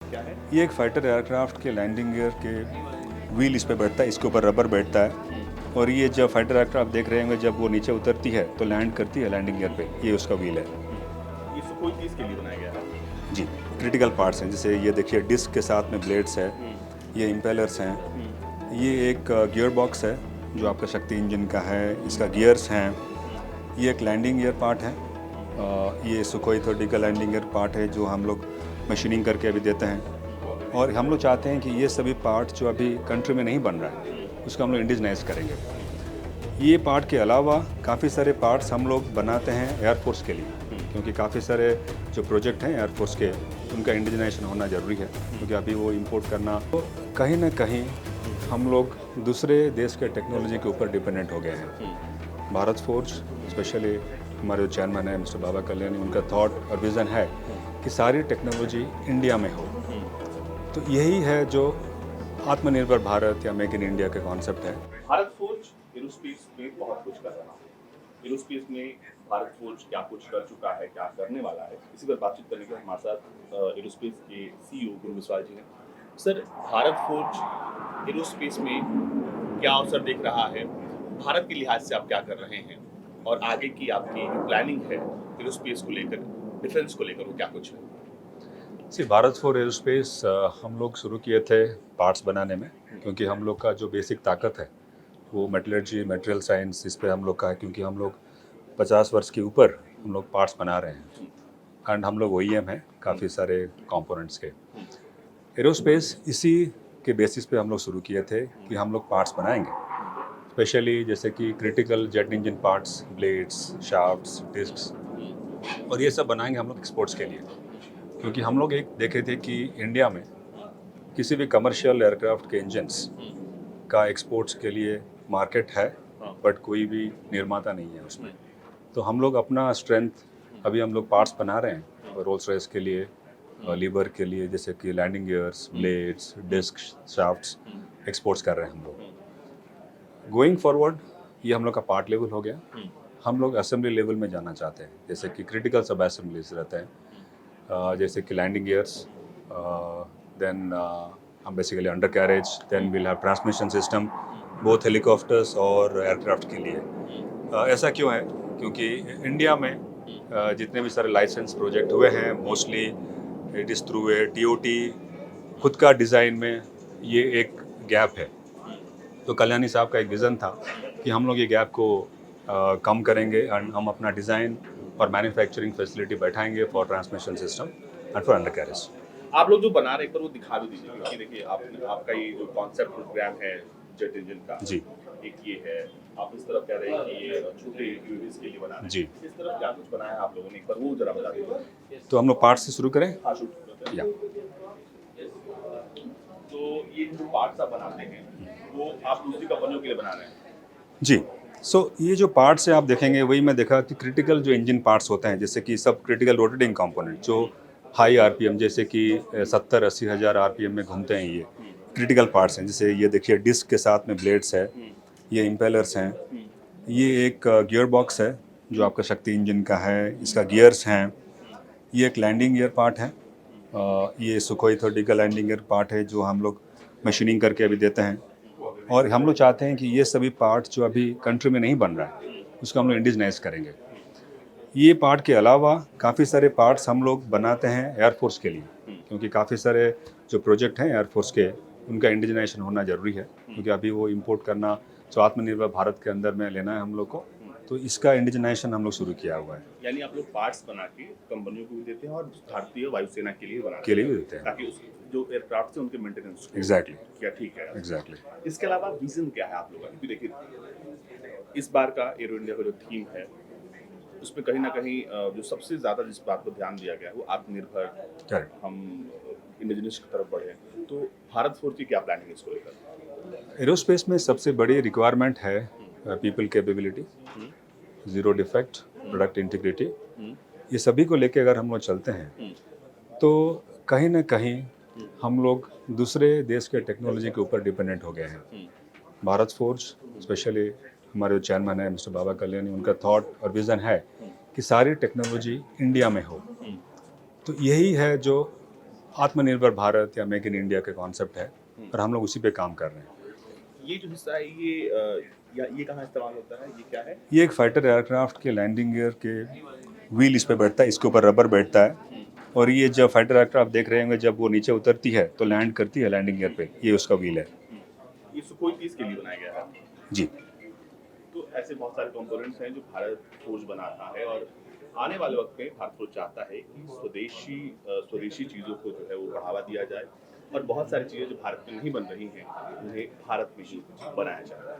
क्या है? ये एक फाइटर एयरक्राफ्ट के लैंडिंग गियर के व्हील इस पे बैठता है, इसके ऊपर रबर बैठता है। और ये जब फाइटर एयरक्राफ्ट देख रहे होंगे, जब वो नीचे उतरती है तो लैंड करती है लैंडिंग गियर पे, ये उसका व्हील है। ये सुखोई 30 के लिए बनाया गया है। जी, क्रिटिकल पार्ट्स हैं, जैसे ये देखिए डिस्क के साथ में ब्लेड्स है, ये इम्पेलर्स हैं, ये एक गियर बॉक्स है जो आपका शक्ति इंजन का है, इसका गियर्स हैं, ये एक लैंडिंग गियर पार्ट है, ये सुखोई 30 का लैंडिंग गियर पार्ट है जो हम लोग मशीनिंग करके अभी देते हैं। और हम लोग चाहते हैं कि ये सभी पार्ट जो अभी कंट्री में नहीं बन रहा है उसको हम लोग इंडिजनाइज करेंगे। ये पार्ट के अलावा काफ़ी सारे पार्ट्स हम लोग बनाते हैं एयरफोर्स के लिए, क्योंकि काफ़ी सारे जो प्रोजेक्ट हैं एयरफोर्स के उनका इंडिजनाइजेशन होना ज़रूरी है, क्योंकि अभी वो इंपोर्ट करना, तो कहीं ना कहीं हम लोग दूसरे देश के टेक्नोलॉजी के ऊपर डिपेंडेंट हो गए हैं। भारत फोर्ज स्पेशली हमारे जो चेयरमैन है मिस्टर बाबा कल्याणी, उनका थॉट और विज़न है कि सारी टेक्नोलॉजी इंडिया में हो। तो यही है जो आत्मनिर्भर भारत या मेक इन इंडिया के कॉन्सेप्ट है। भारत फोर्ज एरोस्पेस में बहुत कुछ कर रहा है। एरोस्पेस में भारत फोर्ज क्या कुछ कर चुका है, क्या करने वाला है, इसी पर बातचीत करने के लिए हमारे साथ एरोस्पेस के सीईओ गुरु विश्वास जी हैं। सर, भारत फोर्ज एरोस्पेस में क्या अवसर देख रहा है? भारत के लिहाज से आप क्या कर रहे हैं? और आगे की आपकी जो प्लानिंग है एरोस्पेस को लेकर, डिफेंस को लेकर, वो क्या कुछ है? भारत फॉर एरोस्पेस हम लोग शुरू किए थे पार्ट्स बनाने में, क्योंकि हम लोग का जो बेसिक ताकत है वो मेटलर्जी मटेरियल साइंस, इस पे हम लोग का है, क्योंकि हम लोग 50 वर्ष के ऊपर हम लोग पार्ट्स बना रहे हैं एंड हम लोग OEM हैं काफ़ी सारे कंपोनेंट्स के। एरोस्पेस इसी के बेसिस पे हम लोग शुरू किए थे कि हम लोग पार्ट्स बनाएंगे, स्पेशली जैसे कि critical jet engine parts, blades, shafts, discs, और ये सब बनाएंगे हम लोग एक्सपोर्ट्स के लिए। क्योंकि हम लोग एक देखे थे कि इंडिया में किसी भी कमर्शियल एयरक्राफ्ट के इंजन्स का एक्सपोर्ट्स के लिए मार्केट है, बट कोई भी निर्माता नहीं है उसमें। तो हम लोग अपना स्ट्रेंथ, अभी हम लोग पार्ट्स बना रहे हैं रोल्स रॉयस के लिए, लीवर के लिए, जैसे कि landing gears, blades, disc, shafts exports कर रहे हैं हम लोग। गोइंग फॉरवर्ड ये हम लोग का पार्ट लेवल हो गया। हम लोग असेंबली लेवल में जाना चाहते हैं, जैसे कि क्रिटिकल सब असेंबलीज रहते हैं, जैसे कि लैंडिंग गियर्स, देन हम basically undercarriage, then will have transmission system both helicopters और एयरक्राफ्ट के लिए। ऐसा क्यों है? क्योंकि इंडिया में जितने भी सारे लाइसेंस प्रोजेक्ट हुए हैं, mostly it is through a TOT, खुद का डिज़ाइन में ये एक गैप है। तो कल्याणी साहब का एक विज़न था कि हम लोग ये गैप को कम करेंगे एंड हम अपना डिज़ाइन और मैन्युफैक्चरिंग फैसिलिटी बैठाएंगे for transmission system and for undercarriage. आप लोग जो बना रहे हैं, एक बार वो दिखा भी दीजिए, क्योंकि देखिए आपका ये जो कॉन्सेप्ट प्रोग्राम है जेट इंजन का, जी एक ये है, आप इस तरफ कह रहे हैं कि ये छोटे यूएवीज के लिए बना रहे हैं। जी, इस तरफ क्या कुछ बनाया है आप लोगों ने, एक बार वो जरा बता दीजिए। तो हम लोग पार्ट से शुरू करें। हाँ, शूट करते हैं। या तो ये जो पार्ट्स आप बनाते हैं वो आप दूसरी कंपनियों के लिए बना रहे हैं? जी, ये जो पार्ट्स है आप देखेंगे, वही मैं देखा कि क्रिटिकल जो इंजन पार्ट्स होते हैं, जैसे कि सब क्रिटिकल रोटेटिंग कंपोनेंट जो हाई RPM, जैसे कि 70-80 हज़ार RPM में घूमते हैं, ये क्रिटिकल पार्ट्स हैं। जैसे ये देखिए डिस्क के साथ में ब्लेड्स है, ये इम्पेलर्स हैं, ये एक गियर बॉक्स है जो आपका शक्ति इंजन का है, इसका गियर्स हैं, ये एक लैंडिंग गियर पार्ट है, ये सुखोई 30 का लैंडिंग गियर पार्ट है जो हम लोग मशीनिंग करके अभी देते हैं। और हम लोग चाहते हैं कि ये सभी पार्ट्स जो अभी कंट्री में नहीं बन रहा है उसको हम लोग इंडिजनाइज करेंगे। ये पार्ट के अलावा काफ़ी सारे पार्ट्स हम लोग बनाते हैं एयरफोर्स के लिए, क्योंकि काफ़ी सारे जो प्रोजेक्ट हैं एयरफोर्स के उनका इंडिजनाइजेशन होना ज़रूरी है, क्योंकि अभी वो इंपोर्ट करना, जो आत्मनिर्भर भारत के अंदर में लेना है हम लोग को, तो इसका इंडिजनाइजेशन हम लोग शुरू किया हुआ है। यानी आप लोग पार्ट्स बना के कंपनियों को भी देते हैं और भारतीय वायुसेना के लिए बनाते के लिए भी देते हैं, ताकि उस जो एयरक्राफ्ट से उनके मेंटेनेंस एग्जैक्टली क्या ठीक है। एग्जैक्टली। इसके अलावा विजन क्या है आप लोगों का? क्योंकि देखिए इस बार का एरो इंडिया का जो थीम है उसमें कहीं ना कहीं जो सबसे ज्यादा जिस बात पर ध्यान दिया गया है वो आत्मनिर्भर, करेक्ट। हम इंडिजिनस की तरफ बढ़े। तो भारत फोर्स की क्या प्लानिंग है इसको लेकर? एरोस्पेस में सबसे बड़ी रिक्वायरमेंट है people capability, zero defect, product integrity. ये सभी को लेके अगर हम लोग चलते हैं तो कहीं ना कहीं हम लोग दूसरे देश के टेक्नोलॉजी के ऊपर डिपेंडेंट हो गए हैं। भारत फोर्ज स्पेशली हमारे जो चेयरमैन है मिस्टर बाबा कल्याणी, उनका थॉट और विज़न है कि सारी टेक्नोलॉजी इंडिया में हो। तो यही है जो आत्मनिर्भर भारत या मेक इन इंडिया के कॉन्सेप्ट है और हम लोग उसी पे काम कर रहे हैं। ये जो हिस्सा है ये कहाँ इस्तेमाल होता है, ये क्या है? ये एक फाइटर एयरक्राफ्ट के लैंडिंग गियर के व्हील इस पे बैठता है, इसके ऊपर रबर बैठता है और ये जब फाइटर एयरक्राफ्ट देख रहे होंगे जब वो नीचे उतरती है तो लैंड करती है लैंडिंग गियर पे, ये उसका व्हील है। ये सुखोई 30 के लिए बनाया गया है। जी। तो ऐसे बहुत सारे कंपोनेंट्स हैं जो भारत फौज बना रहा है और आने वाले वक्त में भारत फौज चाहता है कि स्वदेशी चीज़ों को जो है वो बढ़ावा दिया जाए और बहुत सारी चीज़ें जो भारत में नहीं बन रही हैं उन्हें भारत में ही बनाया जाए।